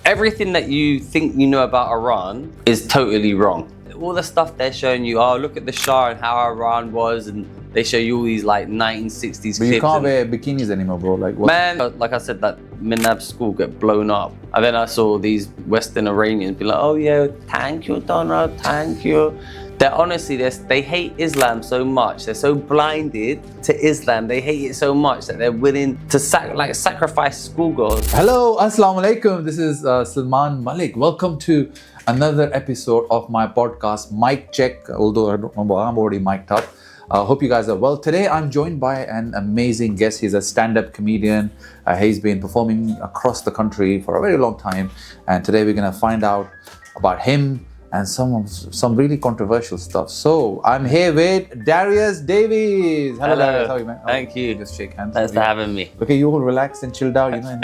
everything that you think you know about Iran is totally wrong. All the stuff they're showing you, oh, look at the Shah and how Iran was, and they show you all these like 1960s clips. But you can't wear bikinis anymore, bro. Like, what? Man, like I said, that Minab school get blown up. And then I saw these Western Iranians be like, oh yeah, thank you, Donald, thank you. They're honestly, they hate Islam so much. They're so blinded to Islam. They hate it so much that they're willing to sacrifice schoolgirls. Hello, assalamu alaikum. This is Salman Malik. Welcome to another episode of my podcast, Mic Check. Although I don't remember, I'm already mic'd up. Hope you guys are well. Today I'm joined by an amazing guest. He's a stand-up comedian. He's been performing across the country for a very long time. And today we're going to find out about him and some really controversial stuff. So I'm here with Darius Davies. Hello. Darius, how are you, man? Thank you. Just shake hands. Thanks for having me. Okay, you all relaxed and chilled out, you know.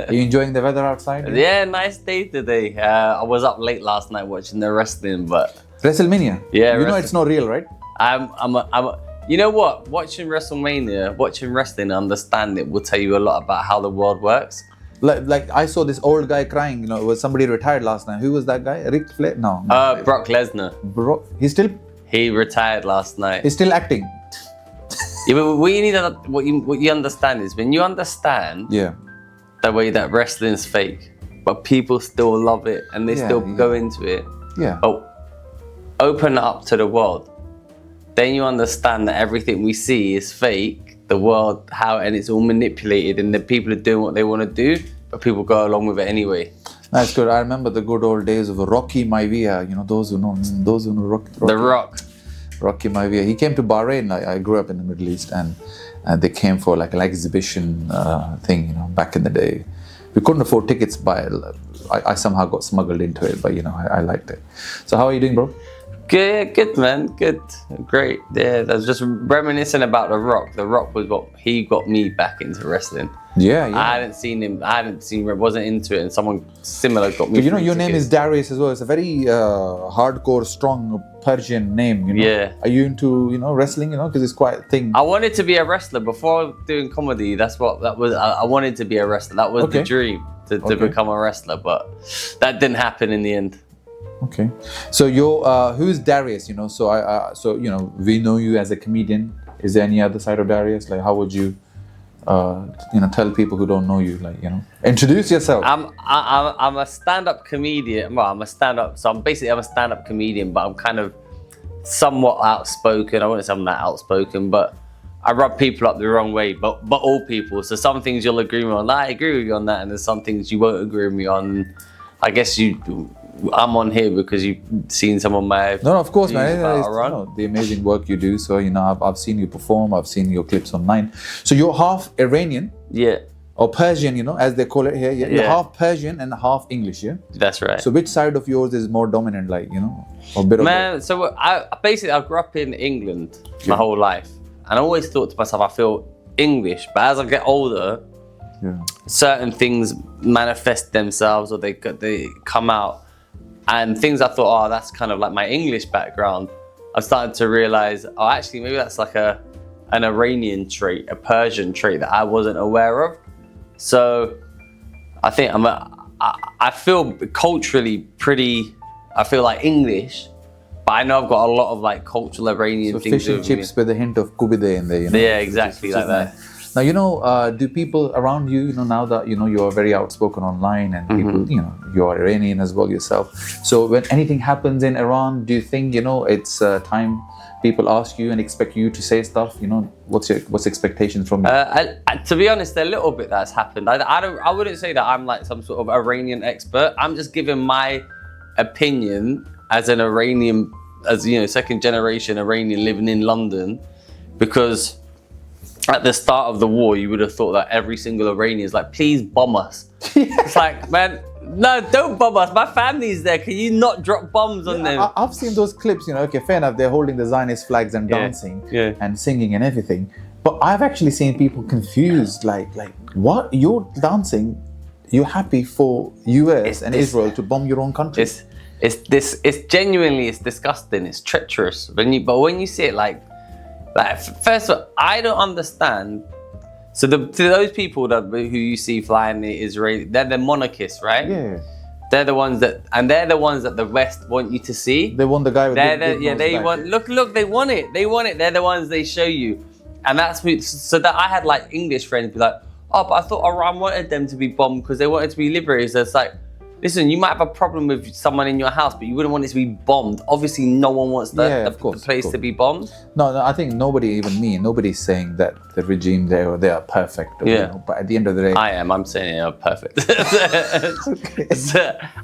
Are you enjoying the weather outside? Yeah, nice day today. I was up late last night watching the wrestling, but WrestleMania. Yeah, you know it's not real, right? You know what? Watching WrestleMania, watching wrestling, understand it will tell you a lot about how the world works. Like I saw this old guy crying. You know, it was somebody retired last night. Who was that guy? Ric Flair? No. Brock Lesnar. Bro, He retired last night. He's still acting. Yeah, but what you understand is when you understand the way that wrestling's fake, but people still love it and they still go into it. Yeah. Oh, open up to the world. Then you understand that everything we see is fake. The world, and it's all manipulated, and the people are doing what they want to do, but people go along with it anyway. That's good. I remember the good old days of Rocky Maivia. You know, those who know Rocky. The Rock. Rocky Maivia. He came to Bahrain. I grew up in the Middle East, and they came for like an exhibition thing. You know, back in the day, we couldn't afford tickets, but I somehow got smuggled into it. But you know, I liked it. So how are you doing, bro? Good man, good, great. Yeah, I was just reminiscing about The Rock. The Rock was what he got me back into wrestling. Yeah. I hadn't seen him. Wasn't into it, and someone similar got me. But you know, your name is Darius as well. It's a very hardcore, strong Persian name. You know? Yeah. Are you into wrestling? You know, because it's quite a thing. I wanted to be a wrestler before doing comedy. That was. I wanted to be a wrestler. That was the dream to become a wrestler, but that didn't happen in the end. Okay, so who's Darius? You know, so we know you as a comedian. Is there any other side of Darius? Like, how would you, tell people who don't know you? Like, introduce yourself. I'm a stand-up comedian. Well, I'm a stand-up comedian, but I'm kind of somewhat outspoken. I wouldn't say I'm that outspoken, but I rub people up the wrong way. But all people. So some things you'll agree with me on. I agree with you on that, and there's some things you won't agree with me on. I guess I'm on here because you've seen some of my of course, man. The amazing work you do. So I've seen you perform. I've seen your clips online. So you're half Iranian, or Persian, as they call it here. Yeah. You're half Persian and half English, yeah. That's right. So which side of yours is more dominant, or a bit of? Man, so I grew up in England my whole life, and I always thought to myself, I feel English, but as I get older, certain things manifest themselves, or they come out. And things I thought, that's kind of like my English background. I started to realize, actually, maybe that's like an Iranian trait, a Persian trait that I wasn't aware of. So I think I feel culturally I feel like English, but I know I've got a lot of like cultural Iranian things. Fish and chips with a hint of kubide in there, Yeah, exactly like that. Now, do people around you, now that, you are very outspoken online and people, you are Iranian as well yourself. So when anything happens in Iran, do you think, it's time people ask you and expect you to say stuff? What's expectations from you? To be honest, a little bit that's happened. I wouldn't say that I'm like some sort of Iranian expert. I'm just giving my opinion as an Iranian, second generation Iranian living in London, because at the start of the war, you would have thought that every single Iranian is like, please bomb us. It's like, man, no, don't bomb us. My family's there. Can you not drop bombs on them? I've seen those clips, okay, fair enough. They're holding the Zionist flags and dancing and singing and everything. But I've actually seen people confused, like what? You're dancing? You're happy for US and Israel to bomb your own country? It's genuinely, it's disgusting. It's treacherous. But when you see it like first of all, I don't understand. So to those people who you see flying the Israeli, they're monarchists, right? Yeah. They're the ones that the West want you to see. They want the guy with they want. Look, they want it. They're the ones they show you, and so that I had like English friends be like, oh, but I thought Iran wanted them to be bombed because they wanted to be liberated. So it's like, listen, you might have a problem with someone in your house, but you wouldn't want it to be bombed. Obviously, no one wants the place to be bombed. No, I think nobody's saying that the regime they are perfect. But at the end of the day, I'm saying they are perfect. So,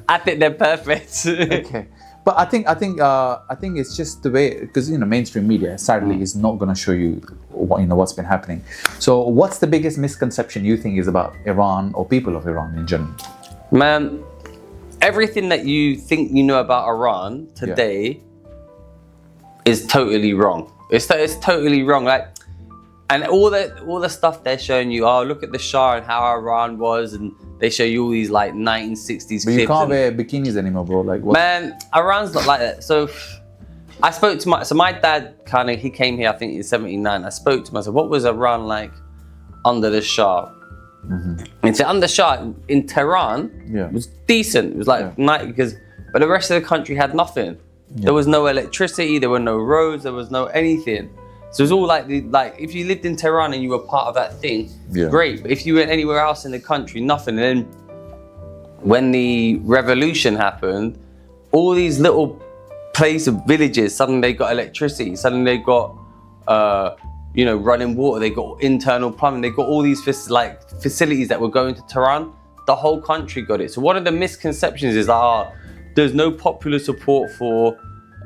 I think they're perfect. Okay. But I think it's just the way, because mainstream media sadly is not going to show you what's been happening. So what's the biggest misconception you think is about Iran or people of Iran in general? Man, everything that you think you know about Iran today is totally wrong. It's totally wrong. Like, and all the stuff they're showing you. Oh, look at the Shah and how Iran was, and they show you all these like 1960s. But you can't wear bikinis anymore, bro. Like, what? Man, Iran's not like that. So I spoke to my dad. He came here, I think in '79. I spoke to him. I said, what was Iran like under the Shah? And so under Shah in Tehran, it was decent. It was like but the rest of the country had nothing. There was no electricity. There were no roads. There was no anything. So it was all like if you lived in Tehran and you were part of that thing, great. But if you went anywhere else in the country, nothing. And then when the revolution happened, all these little villages, suddenly they got electricity. Suddenly they got running water. They got internal plumbing. They got all these facilities that were going to Tehran. The whole country got it. So one of the misconceptions is there's no popular support for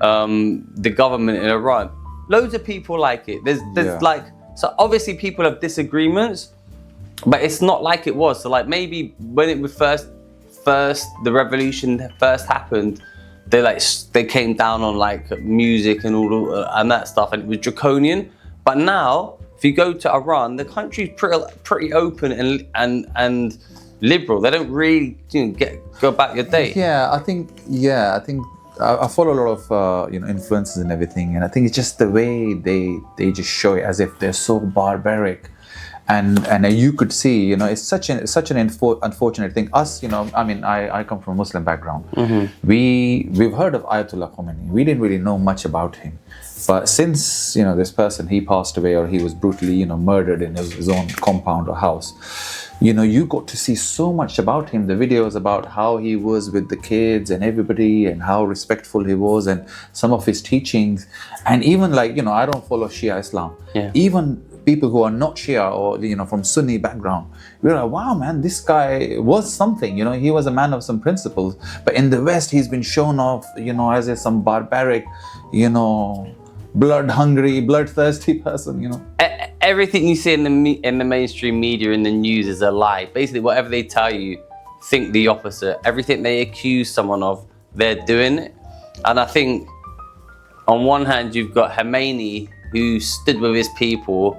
the government in Iran. Loads of people like it. There's so obviously people have disagreements, but it's not like it was. So like maybe when it was first the revolution first happened, they came down on like music and all and that stuff, and it was draconian. But now, if you go to Iran, the country's pretty open and liberal. They don't really go about your day. I think I follow a lot of influencers and everything, and I think it's just the way they just show it as if they're so barbaric, and you could see it's such an unfortunate thing. Us, I come from a Muslim background. We've heard of Ayatollah Khomeini. We didn't really know much about him, but since this person he passed away or he was brutally murdered in his own compound or house. You got to see so much about him, the videos about how he was with the kids and everybody and how respectful he was and some of his teachings. And even I don't follow Shia Islam. Even people who are not Shia or, from Sunni background, we're like, wow, man, this guy was something, he was a man of some principles. But in the West, he's been shown off, as some barbaric, blood-hungry, bloodthirsty person, Everything you see in the mainstream media, in the news, is a lie. Basically, whatever they tell you, think the opposite. Everything they accuse someone of, they're doing it. And I think, on one hand, you've got Khomeini, who stood with his people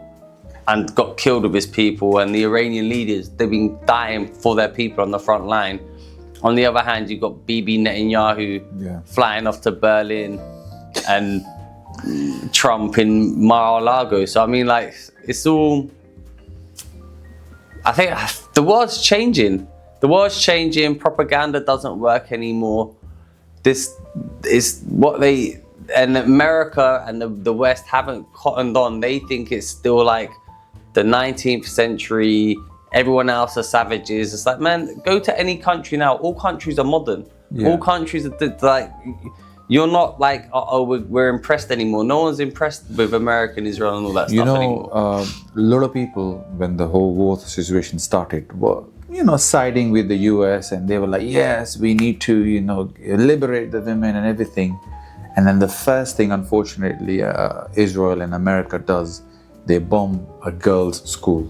and got killed with his people, and the Iranian leaders, they've been dying for their people on the front line. On the other hand, you've got Bibi Netanyahu flying off to Berlin, and Trump in Mar-a-Lago. So I mean, it's all. I think the world's changing. The world's changing. Propaganda doesn't work anymore. This is what and America and the West haven't cottoned on. They think it's still like the 19th century. Everyone else are savages. It's like, man, go to any country now. All countries are modern. All countries are You're not like, we're impressed anymore. No one's impressed with America and Israel and all that stuff anymore. A lot of people, when the whole war situation started, were, siding with the US, and they were like, yes, we need to, liberate the women and everything. And then the first thing, unfortunately, Israel and America does, they bomb a girls' school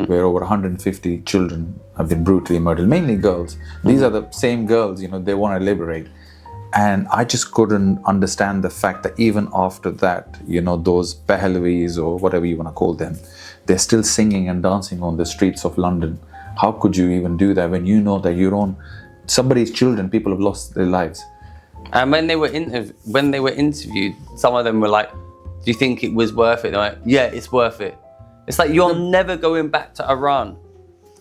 where over 150 children have been brutally murdered, mainly girls. These are the same girls, they want to liberate. And I just couldn't understand the fact that even after that, those Pahlavis or whatever you want to call them, they're still singing and dancing on the streets of London. How could you even do that when you know that somebody's children, people have lost their lives? And when they were interviewed, some of them were like, do you think it was worth it? They're like, yeah, it's worth it. It's like, you're never going back to Iran.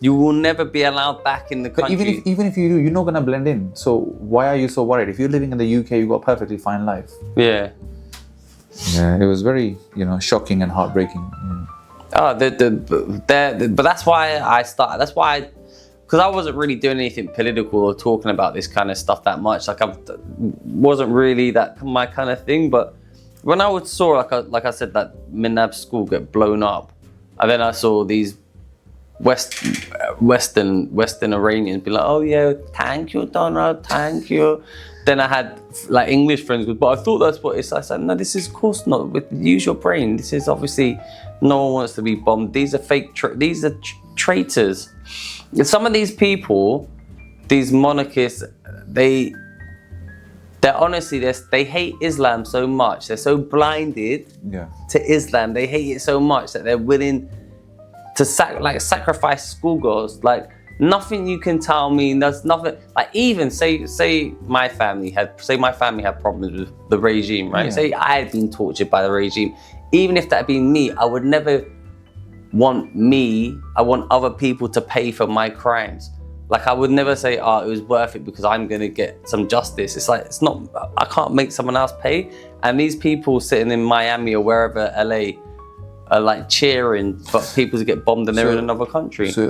You will never be allowed back in the But country. even if you do, you're not gonna blend in. So why are you so worried? If you're living in the UK, you got a perfectly fine life. Yeah. Yeah, it was very, shocking and heartbreaking. Oh, but that's why I started. That's why, because I wasn't really doing anything political or talking about this kind of stuff that much. Like I wasn't really that my kind of thing. But when I saw, like I said, that Minab school get blown up, and then I saw these Western Iranians be like, oh yeah, thank you, Donald, thank you. Then I had like English friends, but I thought that's what it's. I said, no, this is of course not. Use your brain. This is obviously no one wants to be bombed. These are fake. These are traitors. Some of these people, these monarchists, they're honestly they hate Islam so much. They're so blinded to Islam. They hate it so much that they're willing to sacrifice schoolgirls. Like nothing you can tell me. There's nothing. Like even say my family had problems with the regime, right? Yeah. Say I had been tortured by the regime. Even if that had been me, I would never want me. I want other people to pay for my crimes. Like I would never say, oh, it was worth it because I'm gonna get some justice. It's like it's not. I can't make someone else pay. And these people sitting in Miami or wherever, LA. Are like cheering for people to get bombed and they're in another country. So,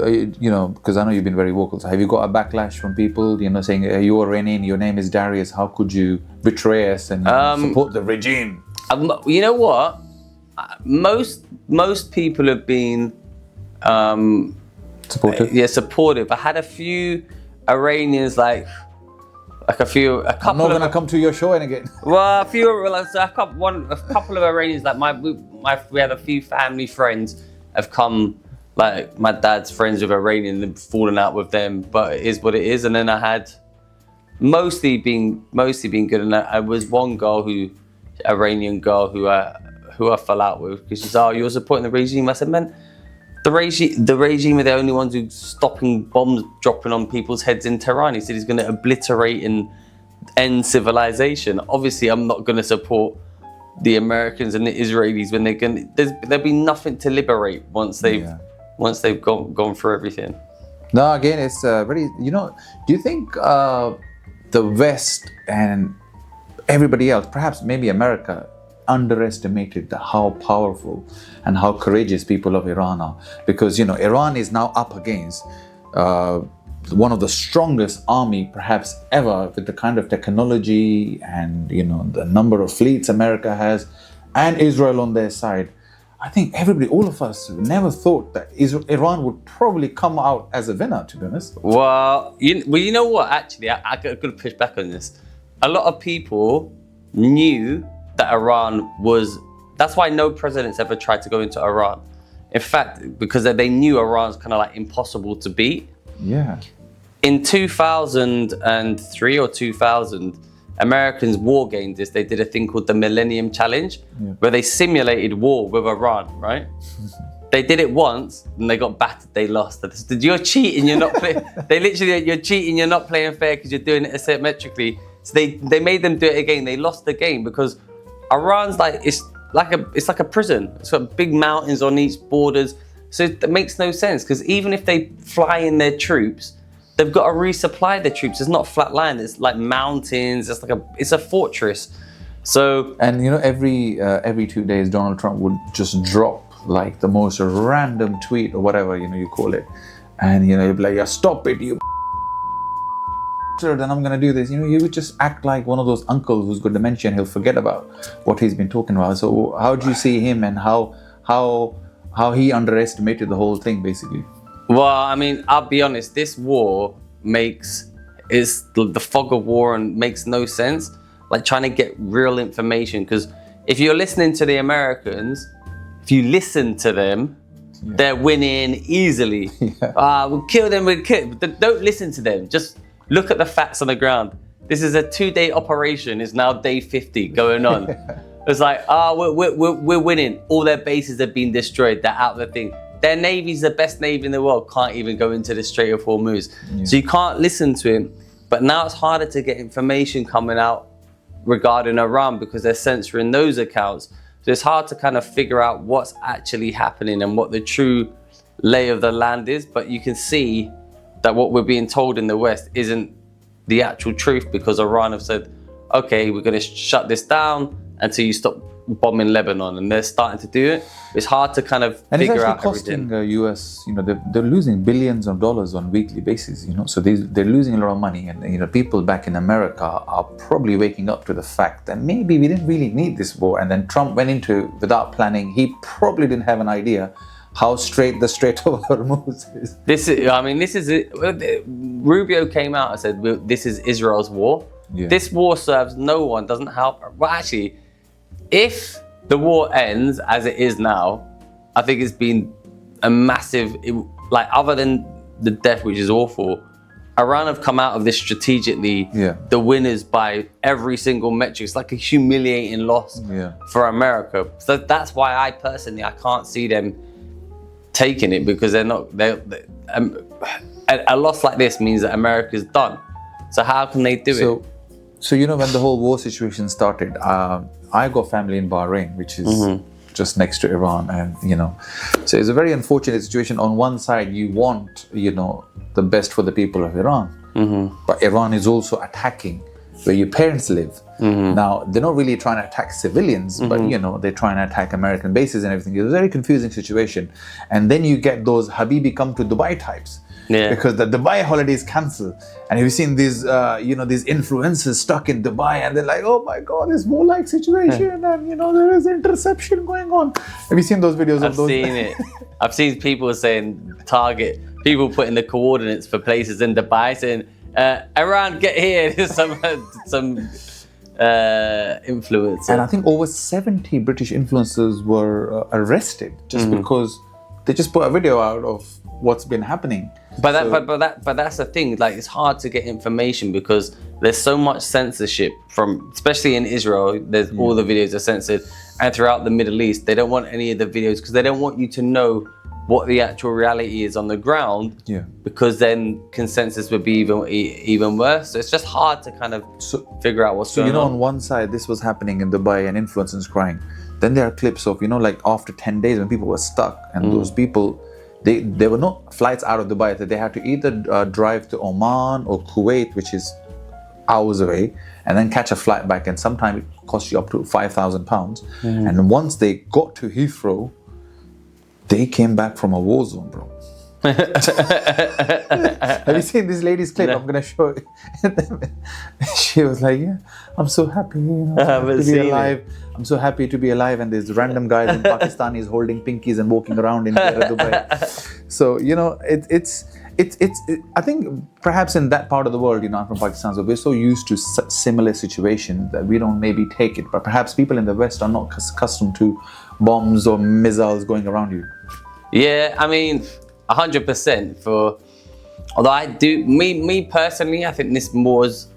because I know you've been very vocal. So have you got a backlash from people, saying, you're Iranian, your name is Darius, how could you betray us and support the regime? You know what? Most people have been Supportive? Yeah, supportive. I had a few Iranians a couple. I'm not gonna come to your show again. Well, a couple of Iranians. We had a few family friends have come. Like my dad's friends with Iranian and fallen out with them. But it is what it is. And then I had mostly been good. And I was one girl Iranian girl who I fell out with because she's you're supporting the regime. I said, man, the regime are the only ones who stopping bombs dropping on people's heads in Tehran. He said he's going to obliterate and end civilization. Obviously, I'm not going to support the Americans and the Israelis when there'll be nothing to liberate once they've gone through everything. No, again, it's very. Do you think the West and everybody else, perhaps maybe America, underestimated how powerful and how courageous people of Iran are? Because Iran is now up against one of the strongest army perhaps ever, with the kind of technology and the number of fleets America has, and Israel on their side. I think all of us never thought that Iran would probably come out as a winner, to be honest. Well, you know what? Actually, I could push back on this. A lot of people knew that Iran was. That's why no presidents ever tried to go into Iran. In fact, because they knew Iran's kind of like impossible to beat. Yeah. In 2003 or 2000, Americans war gamed this. They did a thing called the Millennium Challenge, where they simulated war with Iran, right? They did it once and they got battered, they lost. They said, you're cheating, you're not playing. You're cheating, you're not playing fair because you're doing it asymmetrically. So they made them do it again. They lost the game because Iran's it's like a prison. It's got big mountains on each borders. So it makes no sense because even if they fly in their troops, they've got to resupply their troops. It's not flat land. It's like mountains. It's a fortress. So every 2 days, Donald Trump would just drop like the most random tweet or whatever you call it, and he'd be like, "Yeah, stop it, you." Then I'm gonna do this. He would just act like one of those uncles who's got dementia and he'll forget about what he's been talking about. So how do you see him and how he underestimated the whole thing, basically? Well, I mean, I'll be honest. This war is the fog of war and makes no sense. Like trying to get real information, because if you're listening to the Americans, if you listen to them, they're winning easily. We'll kill them. Don't listen to them. Just look at the facts on the ground. This is a 2-day operation. It's now day 50 going on. It's like, we're winning. All their bases have been destroyed. They're out of the thing. Their navy's the best navy in the world. Can't even go into the Strait of Hormuz. So you can't listen to him. But now it's harder to get information coming out regarding Iran because they're censoring those accounts. So it's hard to kind of figure out what's actually happening and what the true lay of the land is, but you can see that what we're being told in the West isn't the actual truth, because Iran have said, okay, we're going to shut this down until you stop bombing Lebanon, and they're starting to do it. It's hard to kind of figure out costing everything. US, they're losing billions of dollars on weekly basis, so they're losing a lot of money, and people back in America are probably waking up to the fact that maybe we didn't really need this war. And then Trump went into without planning. He probably didn't have an idea how straight the Strait of Hormuz is. This is it. Rubio came out and said, this is Israel's war. Yeah. This war serves no one, doesn't help. Well, actually, if the war ends as it is now, I think it's been a massive, other than the death, which is awful, Iran have come out of this strategically the winners by every single metric. It's like a humiliating loss for America. So that's why I can't see them taking it, because a loss like this means that America's done. So how can they do it? So when the whole war situation started, I got family in Bahrain, which is just next to Iran, and so it's a very unfortunate situation. On one side, you want the best for the people of Iran, but Iran is also attacking where your parents live. Now they're not really trying to attack civilians, but they're trying to attack American bases and everything. It's a very confusing situation, and then you get those Habibi come to Dubai types. Because the Dubai holiday is cancelled, and have you seen these these influencers stuck in Dubai, and they're like, oh my god, it's more like situation, and there is interception going on. Have you seen those videos of those? I've seen it. I've seen people saying target, people putting the coordinates for places in Dubai, saying Iran, get here. There's some influencer, and I think over 70 British influencers were arrested just because they just put a video out of what's been happening. But that's the thing. Like, it's hard to get information because there's so much censorship especially in Israel. There's all the videos are censored, and throughout the Middle East, they don't want any of the videos because they don't want you to know what the actual reality is on the ground. Because then consensus would be even worse. So it's just hard to kind of figure out what's going on. On one side, this was happening in Dubai and influencers crying. Then there are clips of after 10 days when people were stuck, and those people. There were no flights out of Dubai, that they had to either drive to Oman or Kuwait, which is hours away, and then catch a flight back, and sometimes it costs you up to £5,000. And once they got to Heathrow, they came back from a war zone, bro. Have you seen this lady's clip? No. I'm going to show you. She was like, I'm so happy to be alive. I'm so happy to be alive. And there's random guys in Pakistanis holding pinkies and walking around in Dubai. So, I think perhaps in that part of the world, I'm from Pakistan, so we're so used to similar situations that we don't maybe take it. But perhaps people in the West are not accustomed to bombs or missiles going around you. Yeah, 100%. Although me personally, I think this war's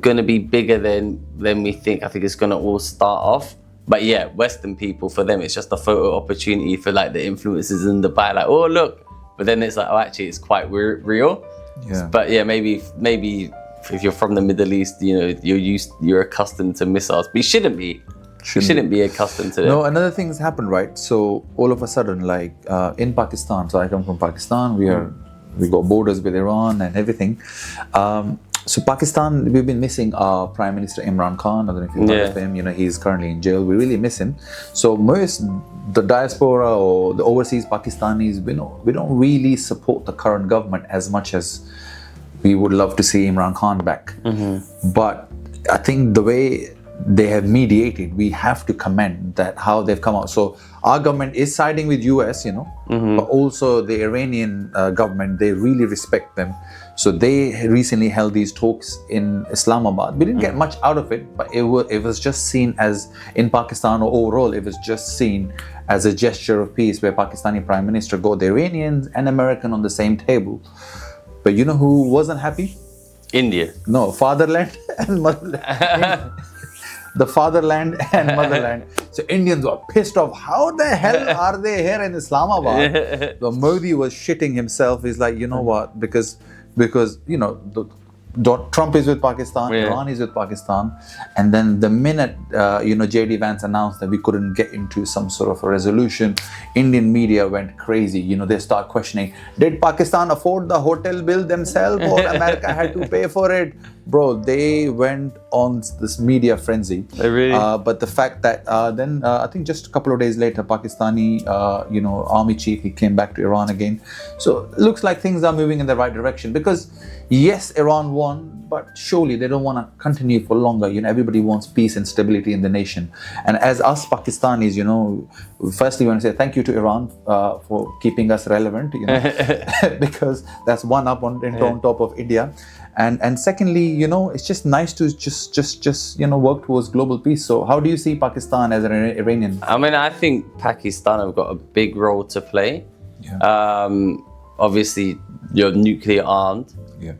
going to be bigger than we think. I think it's going to all start off. But yeah, Western people, for them, it's just a photo opportunity for the influencers in Dubai. Like, oh, look. But then it's like, oh, actually, it's quite real. Yeah. But yeah, maybe if you're from the Middle East, you're accustomed to missiles. But you shouldn't be. Shouldn't be accustomed to it. No, another thing has happened, right? So all of a sudden, in Pakistan, so I come from Pakistan, we got borders with Iran and everything. So Pakistan, we've been missing our Prime Minister Imran Khan. I don't know if you've heard of him. He's currently in jail. We really miss him. So the diaspora or the overseas Pakistanis, we don't really support the current government as much as we would love to see Imran Khan back. But I think the way they have mediated, we have to commend that how they've come out. So our government is siding with US, but also the Iranian government, they really respect them. So they recently held these talks in Islamabad. We didn't get much out of it, but it was just seen as, in Pakistan or overall, it was just seen as a gesture of peace, where Pakistani Prime Minister got the Iranians and American on the same table. But you know who wasn't happy? India. No, fatherland and motherland. The fatherland and motherland. So Indians were pissed off. How the hell are they here in Islamabad? So Modi was shitting himself. He's like, you know what? Because the Trump is with Pakistan, Iran is with Pakistan, and then the minute JD Vance announced that we couldn't get into some sort of a resolution, Indian media went crazy. They start questioning: did Pakistan afford the hotel bill themselves, or America had to pay for it? Bro, they went on this media frenzy. Really? But the fact that then I think just a couple of days later, Pakistani army chief, he came back to Iran again. So it looks like things are moving in the right direction, because yes, Iran won, but surely they don't want to continue for longer. Everybody wants peace and stability in the nation. And as us Pakistanis, firstly we want to say thank you to Iran for keeping us relevant, because that's one up on top of India. And secondly, it's just nice to just work towards global peace. So how do you see Pakistan as an Iranian? I mean, I think Pakistan have got a big role to play. Yeah. Obviously, you're nuclear armed. Yeah.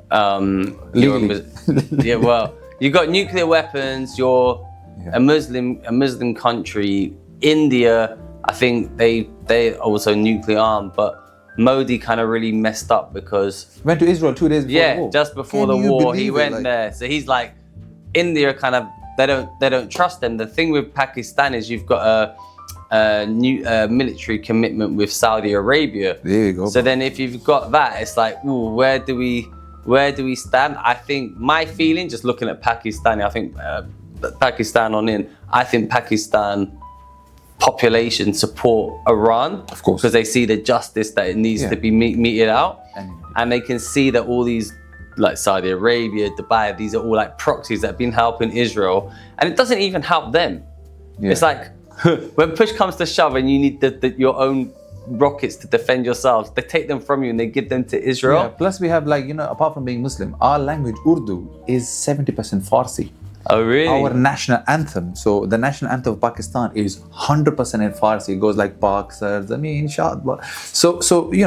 You've got nuclear weapons. You're a Muslim country. India, I think they also nuclear armed, but Modi kind of really messed up because went to Israel 2 days before the war. Just before the war he went there. So he's like, India kind of they don't trust them. The thing with Pakistan is you've got a new military commitment with Saudi Arabia. There you go. So then if you've got that, it's like, ooh, where do we stand? I think my feeling, just looking at Pakistan, I think Pakistan I think Pakistan population support Iran, of course, because they see the justice that it needs to be meted out, and they can see that all these like Saudi Arabia, Dubai, these are all like proxies that have been helping Israel, and it doesn't even help them. It's like when push comes to shove and you need your own rockets to defend yourselves, they take them from you and they give them to Israel. Plus we have apart from being Muslim, our language Urdu is 70% Farsi. Oh, really? Our national anthem. So the national anthem of Pakistan is 100% in Farsi. It goes like Pak Sar Zameen Shad. So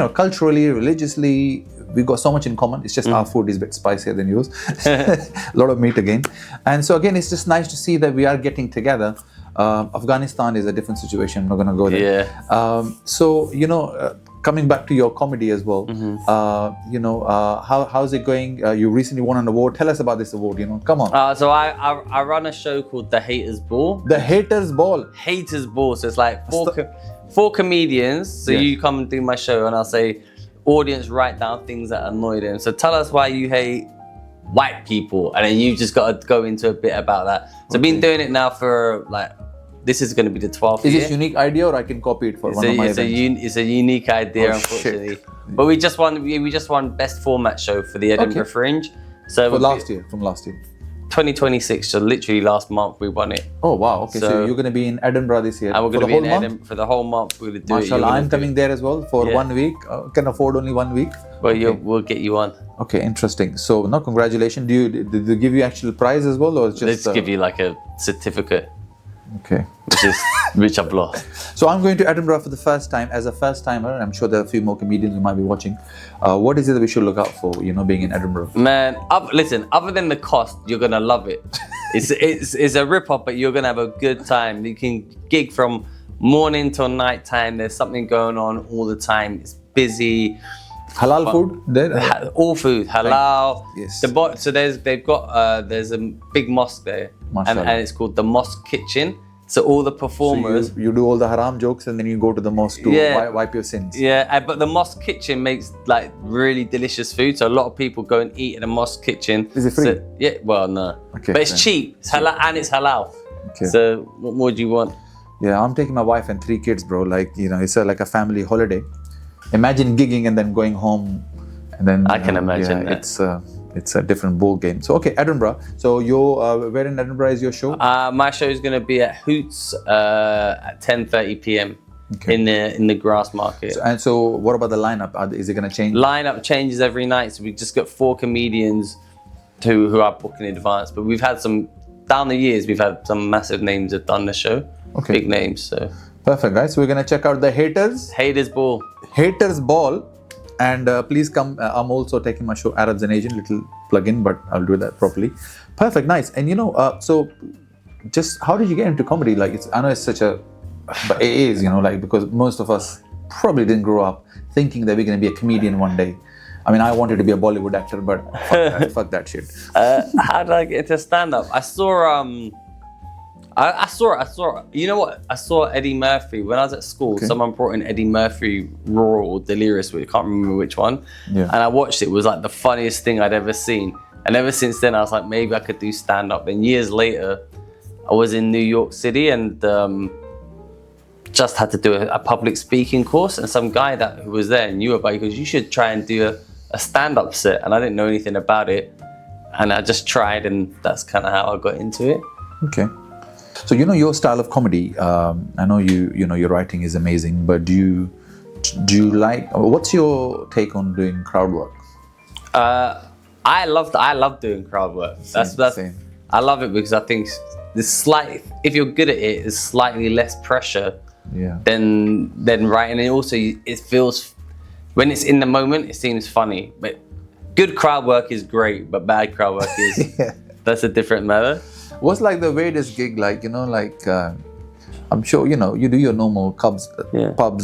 culturally, religiously, we got so much in common. It's just our food is a bit spicier than yours. A lot of meat again. And so again, it's just nice to see that we are getting together. Afghanistan is a different situation. I'm not going to go there. Yeah. Coming back to your comedy as well, how's it going? You recently won an award. Tell us about this award. Come on. So I run a show called The Haters Ball. The Haters Ball. Haters Ball. So it's like four comedians. So you come and do my show, and I'll say, audience, write down things that annoy them. So tell us why you hate white people, and then you just got to go into a bit about that. So I've been doing it now for this is going to be the 12th year. Is this unique idea, or I can copy it for one of my events? It's a unique idea, unfortunately. Shit. But we just won best format show for the Edinburgh Fringe. So from last year. 2026, so literally last month we won it. Oh wow! Okay, so you're going to be in Edinburgh this year. And we're going to be in Edinburgh for the whole month. We're going to do Mashallah, I'm coming there as well for 1 week. Can afford only 1 week. Well, we'll get you on. Okay, interesting. So, congratulations. Did they give you actual prize as well, or just? Let's give you like a certificate. Okay. Which I've lost. So I'm going to Edinburgh for the first time as a first timer. I'm sure there are a few more comedians who might be watching. What is it that we should look out for, being in Edinburgh? Man, listen, other than the cost, you're going to love it. It's a rip-off, but you're going to have a good time. You can gig from morning till night time. There's something going on all the time. It's busy. Halal food there? All food, halal. Yes. So there's a big mosque there, and it's called the Mosque Kitchen. So all the performers, so you do all the haram jokes and then you go to the mosque to wipe your sins. Yeah, but the Mosque Kitchen makes like really delicious food. So a lot of people go and eat in the Mosque Kitchen. Is it free? So, yeah, well, no. Okay, but it's cheap. It's halal and it's halal. Okay. So what more do you want? Yeah, I'm taking my wife and 3 kids, bro. It's like a family holiday. Imagine gigging and then going home, and then I can imagine that. It's a different ball game. So Edinburgh. So where in Edinburgh is your show? My show is going to be at Hoots at 10:30 p.m. in the Grass Market. So what about the lineup? Is it going to change? Lineup changes every night. So we just got 4 comedians who are booking in advance. But we've had down the years, we've had some massive names that have done the show. Okay. Big names. So perfect, guys. So we're going to check out the Haters Ball. Haters Ball. And please come. I'm also taking my show Arabs and Asian, little plug-in, but I'll do that properly. Perfect, nice. And so just how did you get into comedy? I know it's such a, but it is, because most of us probably didn't grow up thinking that we're going to be a comedian one day. I mean, I wanted to be a Bollywood actor, but fuck that shit. How did I get into stand-up? I saw you know what? I saw Eddie Murphy when I was at school. Okay. Someone brought in Eddie Murphy Raw or Delirious, I can't remember which one. Yeah. And I watched it. It was like the funniest thing I'd ever seen. And ever since then, I was like, maybe I could do stand-up. And years later, I was in New York City and just had to do a public speaking course. And some guy who was there knew about it. He goes, you should try and do a stand-up set. And I didn't know anything about it. And I just tried, and that's kind of how I got into it. Okay. So your style of comedy. I know your writing is amazing, but do you like? What's your take on doing crowd work? I love doing crowd work. That's same. I love it because I think if you're good at it, it's slightly less pressure. Yeah. Than writing. And also it feels, when it's in the moment, it seems funny. But good crowd work is great, but bad crowd work is that's a different matter. What's like the weirdest gig? Like I'm sure you do your normal pubs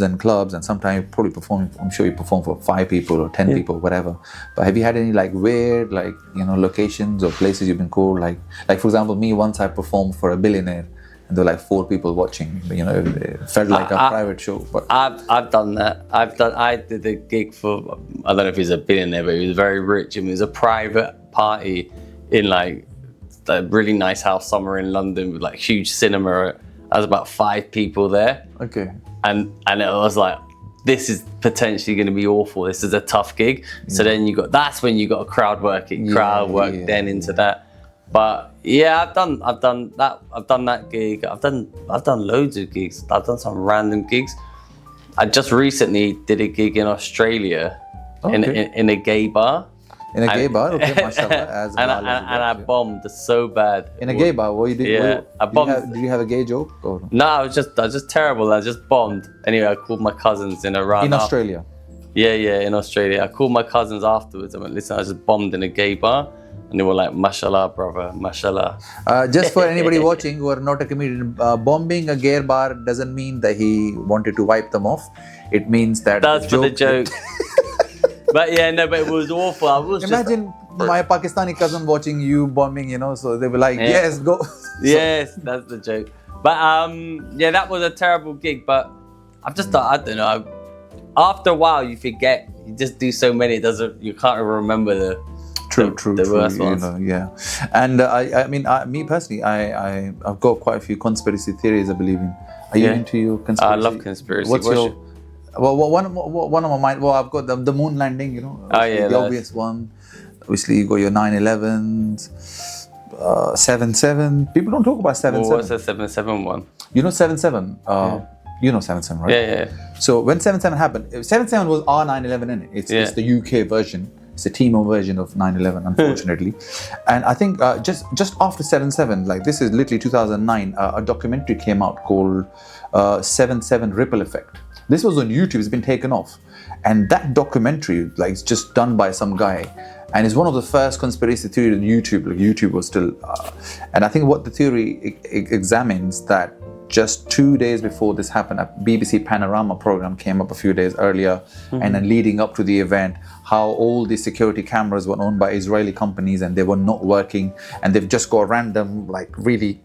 and clubs, and sometimes you probably perform. I'm sure you perform for 5 people or 10 people, whatever. But have you had any like weird locations or places you've been cool? Like for example, me once I performed for a billionaire, and there were like 4 people watching. It felt like a private show. But I've done that. I did a gig for, I don't know if he's a billionaire, but he was very rich, and it was a private party in like a really nice house somewhere in London with like huge cinema. There was about 5 people there. Okay. And it was like, this is potentially going to be awful. This is a tough gig. So then that's when you got a crowd work then into that. But yeah, I've done that gig. I've done loads of gigs. I've done some random gigs. I just recently did a gig in Australia in a gay bar. In a gay bar? Okay, mashallah. And I bombed so bad. In a gay bar? What you did? Yeah, I bombed. Did you have a gay joke? Or? No, I was just terrible. I just bombed. Anyway, I called my cousins in Iran. In Australia? Yeah, in Australia. I called my cousins afterwards. I went, listen, I just bombed in a gay bar. And they were like, mashallah, brother, mashallah. Just for anybody watching who are not a comedian, bombing a gay bar doesn't mean that he wanted to wipe them off. It means that that's for the joke. But yeah, no, but it was awful. Imagine my Pakistani cousin watching you bombing, so they were like, yes, go. Yes, that's the joke. But yeah, that was a terrible gig. But I've just thought, I don't know. After a while, you forget. You just do so many, you can't remember the worst ones. Yeah. And I mean, me personally, I've got quite a few conspiracy theories I believe in. Are you into your conspiracy? I love conspiracy. What's your... Well, one of my mind. Well, I've got the moon landing. The obvious one. Obviously, you got your 9/11s, 7/7. People don't talk about 7/7. What's the 7/7 one? You know 7/7. You know 7/7, right? Yeah. So when 7/7 happened, 7/7 was our 9/11 in it. It's the UK version. It's a Timo version of 9/11, unfortunately. And I think just after 7/7, like this is literally 2009, a documentary came out called 7/7 Ripple Effect. This was on YouTube. It's been taken off, and that documentary, like, it's just done by some guy, and it's one of the first conspiracy theories on YouTube. Like YouTube was still, and I think what the theory examines that just 2 days before this happened, a BBC Panorama program came up a few days earlier, and then leading up to the event, how all the security cameras were owned by Israeli companies and they were not working, and they've just got a random, like, really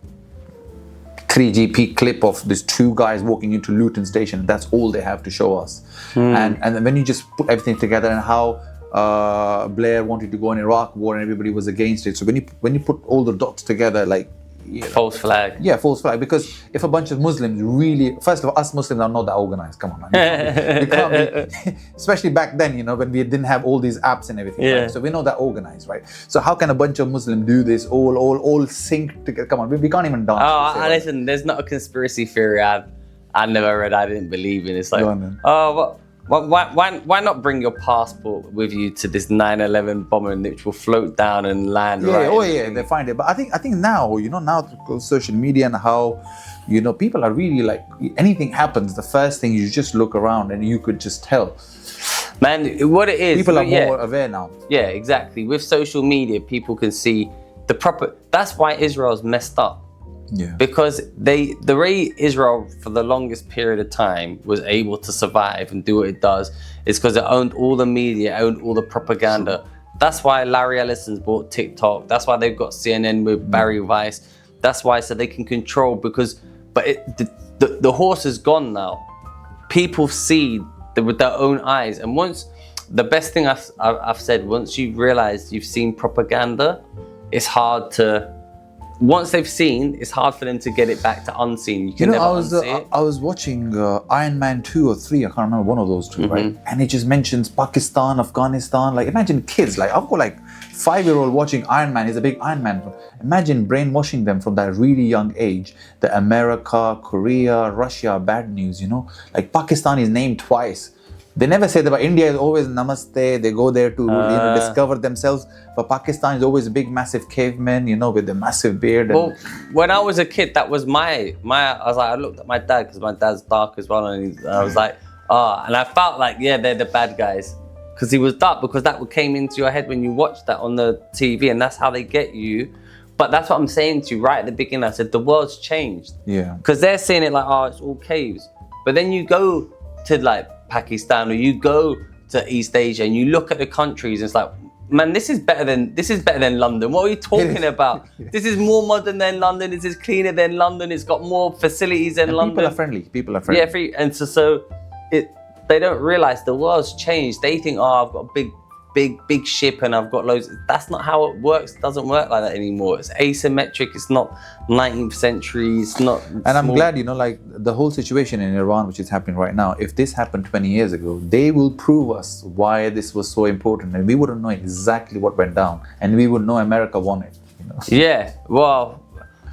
3GP clip of these 2 guys walking into Luton Station. That's all they have to show us. And then when you just put everything together, and how Blair wanted to go in Iraq war and everybody was against it. So when you put all the dots together, like, false flag. Yeah, false flag. Because if a bunch of Muslims really, first of all, us Muslims are not that organized. Come on, man. We can't be, especially back then, when we didn't have all these apps and everything. Yeah. Right? So we're not that organized, right? So how can a bunch of Muslims do this all sync together? Come on, we can't even dance. Oh, listen, there's not a conspiracy theory I never read. I didn't believe in. It's like, why not bring your passport with you to this 9/11 bombing, which will float down and land? Yeah, right they find it. But I think now, now through social media and how, people are really like, anything happens, the first thing you just look around and you could just tell. Man, what it is, people are more aware now. Yeah, exactly. With social media, people can see the proper. That's why Israel's messed up. Yeah. Because the way Israel for the longest period of time was able to survive and do what it does is because it owned all the media, owned all the propaganda. That's why Larry Ellison's bought TikTok. That's why they've got CNN with Barry Weiss. That's why, so they can control, the horse is gone now. People see with their own eyes. And once, the best thing I've said, once you realize you've seen propaganda, it's hard to, once they've seen, it's hard for them to get it back to unseen. You can never unsee it. I was watching Iron Man 2 or 3, I can't remember, one of those two, right? And it just mentions Pakistan, Afghanistan. Like, imagine kids, like, I've got like 5-year-old watching Iron Man. He's a big Iron Man fan. Imagine brainwashing them from that really young age that America, Korea, Russia are bad news, you know? Like, Pakistan is named twice. They never say that, but India is always namaste. They go there to discover themselves. But Pakistan is always a big, massive caveman, you know, with a massive beard. Well, when I was a kid, that was I was like, I looked at my dad because my dad's dark as well, and I was like, and I felt like, yeah, they're the bad guys because he was dark, because that came into your head when you watched that on the TV, and that's how they get you. But that's what I'm saying to you right at the beginning. I said the world's changed. Yeah. Because they're saying it like, oh, it's all caves, but then you go to like Pakistan or you go to East Asia and you look at the countries and it's like, man, this is better than London. What are you talking about? This is more modern than London. This is cleaner than London. It's got more facilities than London. People are friendly. Yeah, and so they don't realize the world's changed. They think, oh, I've got a big ship and I've got loads. That's not how it works. It doesn't work like that anymore. It's asymmetric. It's not 19th century. It's not. And I'm glad, you know, like the whole situation in Iran, which is happening right now, if this happened 20 years ago, they will prove us why this was so important, and we wouldn't know exactly what went down, and we would know America won it. You know? Yeah, well,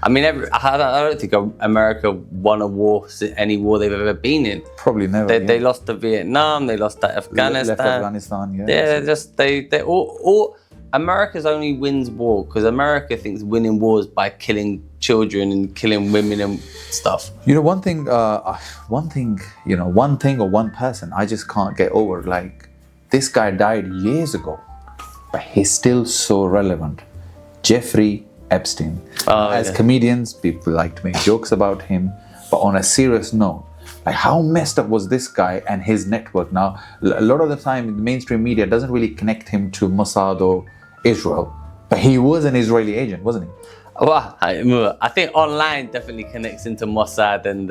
I mean, I don't think America won a war, any war they've ever been in. Probably never. They lost to Vietnam. They lost to Afghanistan. Left Afghanistan. Yeah. Yeah, they all. America's only wins war because America thinks winning wars by killing children and killing women and stuff. You know, one thing or one person I just can't get over. Like, this guy died years ago, but he's still so relevant. Jeffrey Epstein. As comedians, people like to make jokes about him, but on a serious note, like, how messed up was this guy and his network? Now, a lot of the time, the mainstream media doesn't really connect him to Mossad or Israel, but he was an Israeli agent, wasn't he? Well, I think online definitely connects into Mossad and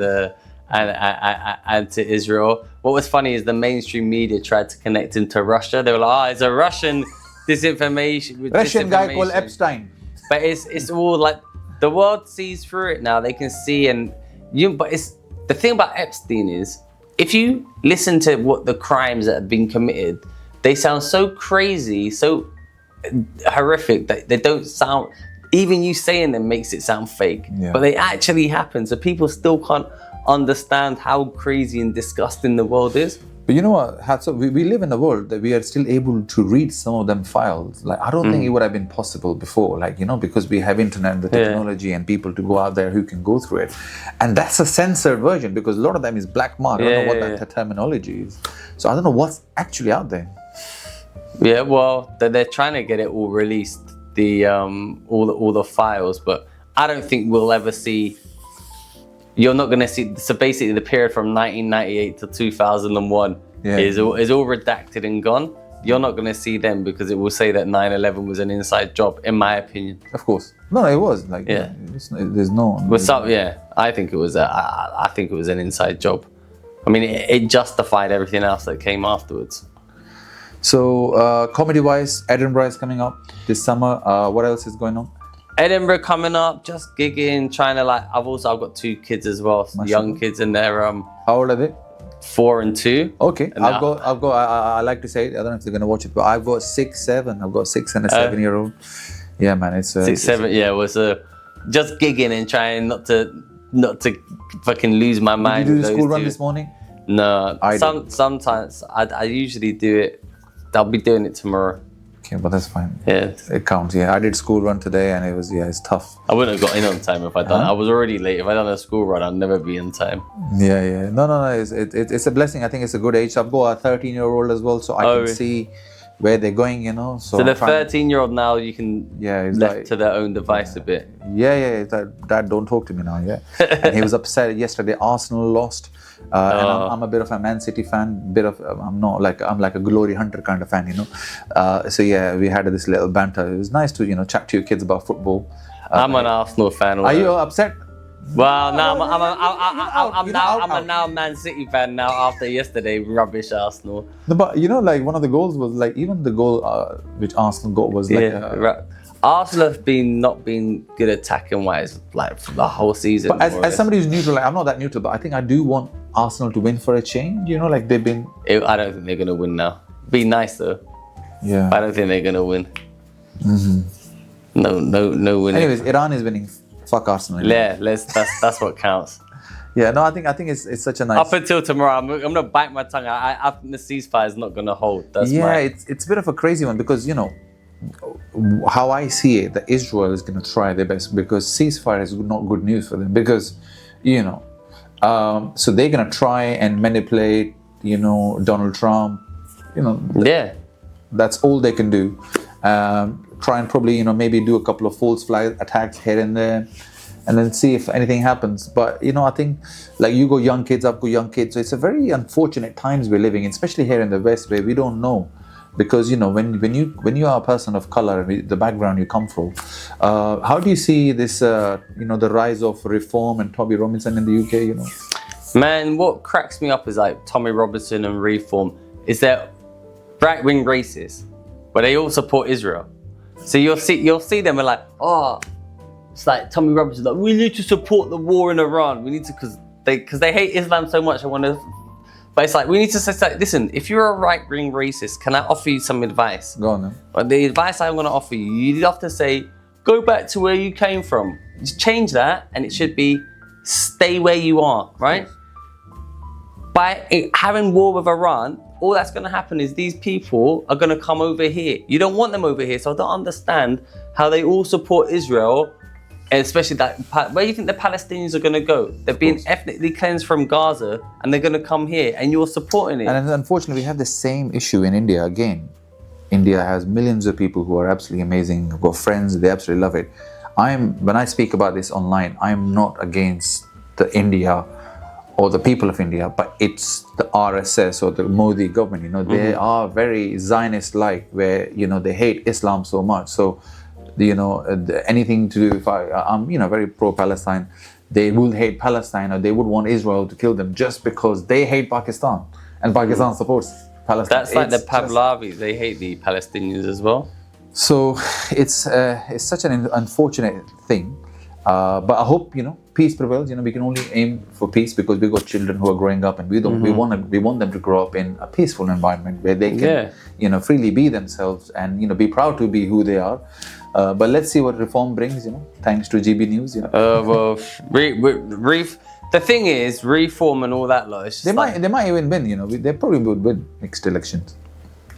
to Israel. What was funny is the mainstream media tried to connect into Russia. They were like, oh, it's a Russian disinformation. Russian guy called Epstein. But it's all like, the world sees through it now. They can see, but it's the thing about Epstein is, if you listen to what the crimes that have been committed, they sound so crazy, so horrific that they don't sound, even you saying them makes it sound fake. Yeah. But they actually happen. So people still can't understand how crazy and disgusting the world is. But you know what, we live in a world that we are still able to read some of them files. Like, I don't think it would have been possible before, like, you know, because we have internet and the technology and people to go out there who can go through it. And that's a censored version because a lot of them is black mark. I don't know what that terminology is. So I don't know what's actually out there. Yeah, well, they're trying to get it all released, all the files, but I don't think we'll ever see. You're not going to see. So basically, the period from 1998 to 2001 is all redacted and gone. You're not going to see them because it will say that 9/11 was an inside job, in my opinion. Of course, no, it was like there's no. I think it was. I think it was an inside job. I mean, it justified everything else that came afterwards. So, comedy-wise, Edinburgh is coming up this summer. What else is going on? Edinburgh coming up, just gigging, trying to I've got 2 kids as well, young kids, and they're How old are they? 4 and 2. Okay, I've got. I like to say it. I don't know if they're gonna watch it, but I've got 6, 7. I've got 6 and a 7-year-old. Yeah, man, it's 6, 7. Yeah, it was just gigging and trying not to fucking lose my mind. Did you do the school run this morning? No, sometimes I usually do it. I'll be doing it tomorrow. Okay, but that's fine. Yeah, it counts. Yeah, I did school run today, and it's tough. I wouldn't have got in on time if I done. I was already late. If I done a school run, I'd never be in time. Yeah. No. It's a blessing. I think it's a good age. I've got a 13-year-old as well, so I can see where they're going, So the 13-year-old now, you can he's left to their own device a bit. Yeah. Dad, don't talk to me now. Yeah, and he was upset yesterday. Arsenal lost, and I'm a bit of a Man City fan. I'm like a glory hunter kind of fan, So yeah, we had this little banter. It was nice to chat to your kids about football. I'm an Arsenal fan. Are you upset? Well, now I'm a now Man City fan now after yesterday rubbish Arsenal. No, but like one of the goals was like even the goal which Arsenal got was like. Arsenal have not been good attacking wise like for the whole season. But as somebody who's neutral, like, I'm not that neutral, but I think I do want Arsenal to win for a change. Like they've been. I don't think they're gonna win now. Be nice though. Yeah. I don't think they're gonna win. No winning. Anyways, Iran is winning. Fuck Arsenal. Yeah, that's what counts. Yeah, no, I think it's such a nice. Up until tomorrow, I'm gonna bite my tongue. I think the ceasefire is not gonna hold. It's a bit of a crazy one because how I see it, that Israel is gonna try their best because ceasefire is not good news for them because so they're gonna try and manipulate Donald Trump. Yeah, that's all they can do. Try and probably maybe do a couple of false flag attacks here and there and then see if anything happens. But I think like you go young kids, I've got young kids, so it's a very unfortunate times we're living in, especially here in the West where we don't know because when you are a person of color and the background you come from, how do you see this the rise of reform and Tommy Robinson in the UK? Man, what cracks me up is like Tommy Robinson and reform is they're right-wing racists, but they all support Israel. So you'll see them and like, it's like Tommy Robinson, like we need to support the war in Iran. We need to because they hate Islam so much. But it's like we need to say, like, listen, if you're a right-wing racist, can I offer you some advice? Go on then. But the advice I'm going to offer you, you have to say, go back to where you came from. Just change that, and it should be stay where you are, right? Yes. By having war with Iran, all that's going to happen is these people are going to come over here. You don't want them over here, so I don't understand how they all support Israel, and especially that. Where do you think the Palestinians are going to go? They're being ethnically cleansed from Gaza, and they're going to come here, and you're supporting it. And unfortunately, we have the same issue in India again. India has millions of people who are absolutely amazing. I've got friends; they absolutely love it. When I speak about this online, I'm not against the India or the people of India, but it's the RSS or the Modi government. They are very Zionist-like, where they hate Islam so much. So, anything to do if I'm very pro-Palestine, they will hate Palestine or they would want Israel to kill them just because they hate Pakistan and Pakistan supports Palestine. That's like the Pahlavis; they hate the Palestinians as well. So it's such an unfortunate thing. But I hope peace prevails. We can only aim for peace because we've got children who are growing up, and we want them to grow up in a peaceful environment where they can freely be themselves and be proud to be who they are. But let's see what reform brings. Thanks to GB News. Well, the thing is, reform and all that lot. They might even win. They probably would win next elections.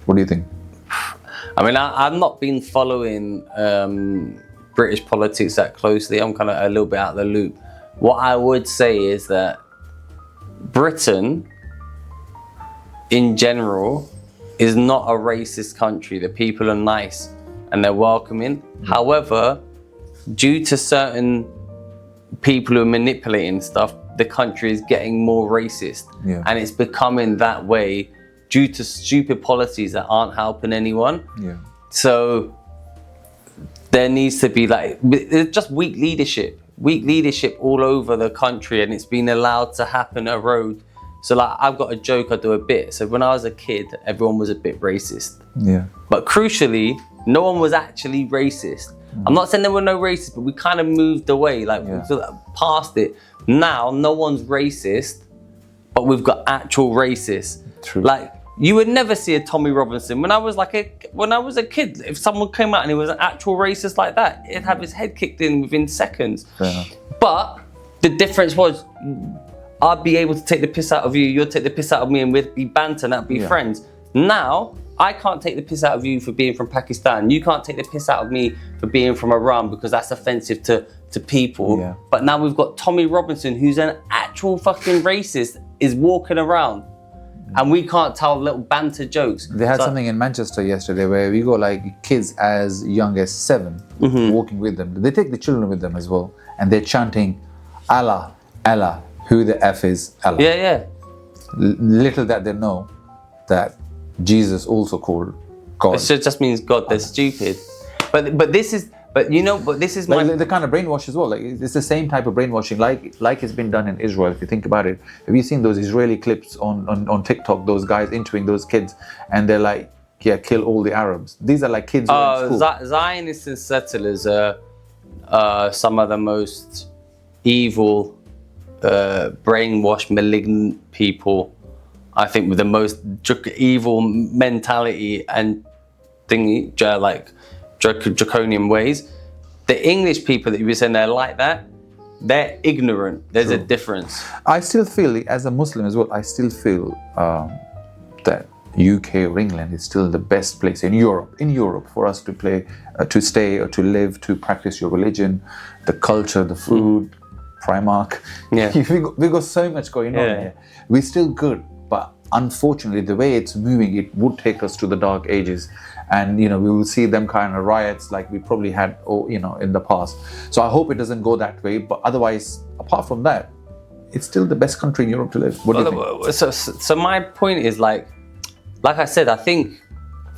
What do you think? I mean, I've not been following British politics that closely. I'm kind of a little bit out of the loop. What I would say is that Britain, in general, is not a racist country. The people are nice and they're welcoming. However, due to certain people who are manipulating stuff, the country is getting more racist. Yeah. And it's becoming that way due to stupid policies that aren't helping anyone. Yeah. So there needs to be just weak leadership all over the country, and it's been allowed to happen erode. So I've got a joke I do a bit. So when I was a kid, everyone was a bit racist. Yeah. But crucially, no one was actually racist. I'm not saying there were no racists, but we kind of moved away, past it. Now, no one's racist, but we've got actual racists. True. You would never see a Tommy Robinson. When I was a kid, if someone came out and he was an actual racist like that, he'd have his head kicked in within seconds. Yeah. But the difference was, I'd be able to take the piss out of you, you'd take the piss out of me, and we'd be banter and that'd be friends. Now, I can't take the piss out of you for being from Pakistan. You can't take the piss out of me for being from Iran because that's offensive to people. Yeah. But now we've got Tommy Robinson, who's an actual fucking racist, is walking around. and we can't tell little banter jokes. They had something in Manchester yesterday where we got like kids as young as 7 walking with them. They take the children with them as well, and they're chanting, Allah, Allah, who the F is Allah. Yeah. Little that they know that Jesus also called God. It just means God. They're stupid. But this is my the kind of brainwash as well. Like it's the same type of brainwashing, like it's been done in Israel. If you think about it, have you seen those Israeli clips on TikTok? Those guys interviewing those kids, and they're like, "Yeah, kill all the Arabs." These are like kids who are in school. Zionists and settlers are some of the most evil, brainwashed, malignant people. I think with the most evil mentality and thingy, like draconian ways. The English people that you were saying they're like that, they're ignorant. There's a difference. I still feel, as a Muslim as well, I still feel that UK or England is still the best place in Europe for us to play, to stay or to live, to practice your religion, the culture, the food, Primark. Yeah. we got so much going on here. We're still good, but unfortunately the way it's moving, it would take us to the dark ages, and we will see them kind of riots like we probably had in the past. So I hope it doesn't go that way, but otherwise, apart from that, it's still the best country in Europe to live. What do you think? So my point is like I said, I think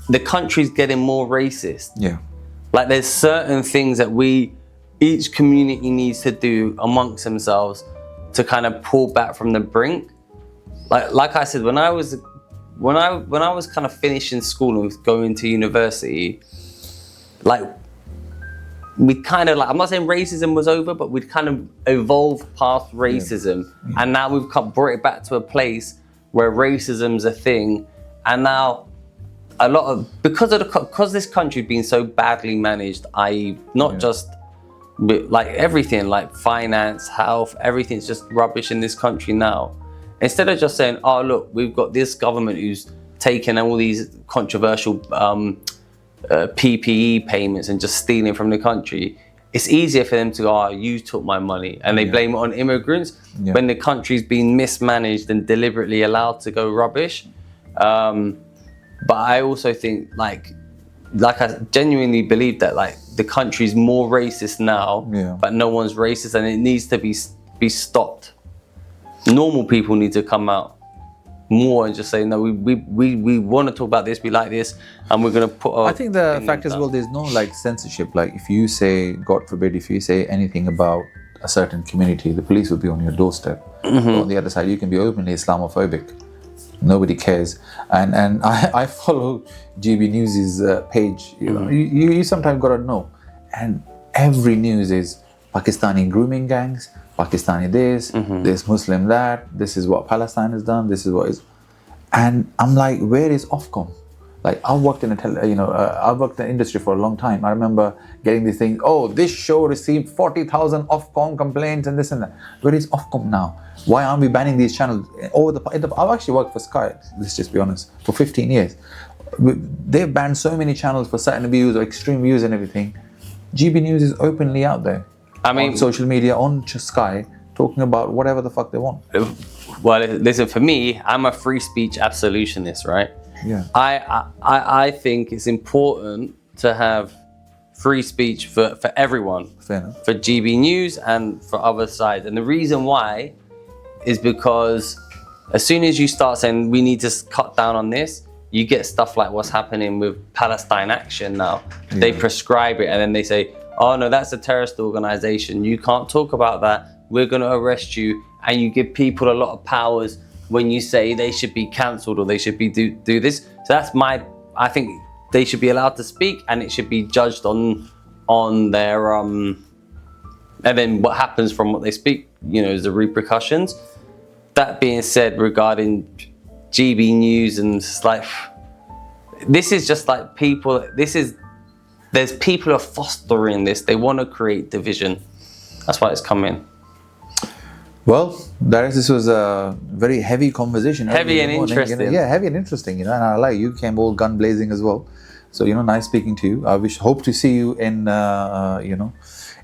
the country's getting more racist. Yeah. Like there's certain things that each community needs to do amongst themselves to kind of pull back from the brink. Like I said, when I was kind of finishing school and going to university, like we kind of I'm not saying racism was over, but we'd kind of evolved past racism, and now we've brought it back to a place where racism's a thing, and now a lot of because this country's been so badly managed, i.e., not just like everything, like finance, health, everything's just rubbish in this country now. Instead of just saying, oh, look, we've got this government who's taken all these controversial PPE payments and just stealing from the country, it's easier for them to go, oh, you took my money. And they blame it on immigrants when the country's been mismanaged and deliberately allowed to go rubbish. But I also think, like I genuinely believe that like the country's more racist now, but no one's racist, and it needs to be stopped. Normal people need to come out more and just say, no, we want to talk about this, we like this, and we're going to put I think the fact as well, there's no like censorship. Like if you say, God forbid, if you say anything about a certain community, the police will be on your doorstep. On the other side, you can be openly Islamophobic. Nobody cares. And I follow GB News's page. You sometimes got to know. And every news is Pakistani grooming gangs, Pakistani this, this Muslim that, this is what Palestine has done, this is what is, and I'm like, where is Ofcom? Like I've worked in I've worked in the industry for a long time. I remember getting these things. Oh, this show received 40,000 Ofcom complaints and this and that. Where is Ofcom now? Why aren't we banning these channels? I've actually worked for Sky. Let's just be honest, for 15 years. They've banned so many channels for certain views or extreme views and everything. GB News is openly out there. I mean, on social media, on Sky, talking about whatever the fuck they want. Well, listen, for me, I'm a free speech absolutionist, right? Yeah. I think it's important to have free speech for everyone. Fair enough. For GB News and for other sides. And the reason why is because as soon as you start saying we need to cut down on this, you get stuff like what's happening with Palestine Action now. Yeah. They prescribe it and then they say, oh no, that's a terrorist organization. You can't talk about that. We're going to arrest you. And you give people a lot of powers when you say they should be cancelled or they should be do this. So that's I think they should be allowed to speak and it should be judged on their and then what happens from what they speak, is the repercussions. That being said, regarding GB News and it's like, this is just like there's people who are fostering this. They want to create division. That's why it's coming. Well, Darius, this was a very heavy conversation. Heavy and interesting. Yeah, heavy and interesting. And I like you came all gun blazing as well. So nice speaking to you. I hope to see you in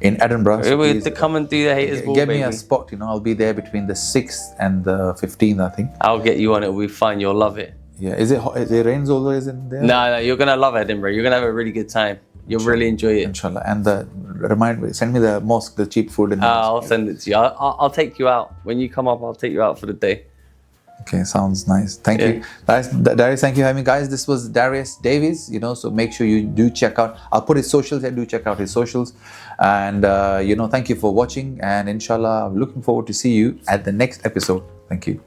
in Edinburgh. So We please, to come and do the haters ball, get baby. me a spot. I'll be there between the 6th and the 15th, I think. I'll get you on. It'll be fun. You'll love it. Yeah, is it rains always in there? No, you're gonna love Edinburgh. You're gonna have a really good time. You'll really enjoy it. Inshallah. And send me the mosque, the cheap food in the mosque. I'll send it to you. I'll take you out when you come up. I'll take you out for the day. Okay, sounds nice. Thank you. Darius, thank you for having me. Guys, this was Darius Davies, so make sure you do check out. I'll put his socials there. Do check out his socials. And, thank you for watching. And inshallah, I'm looking forward to see you at the next episode. Thank you.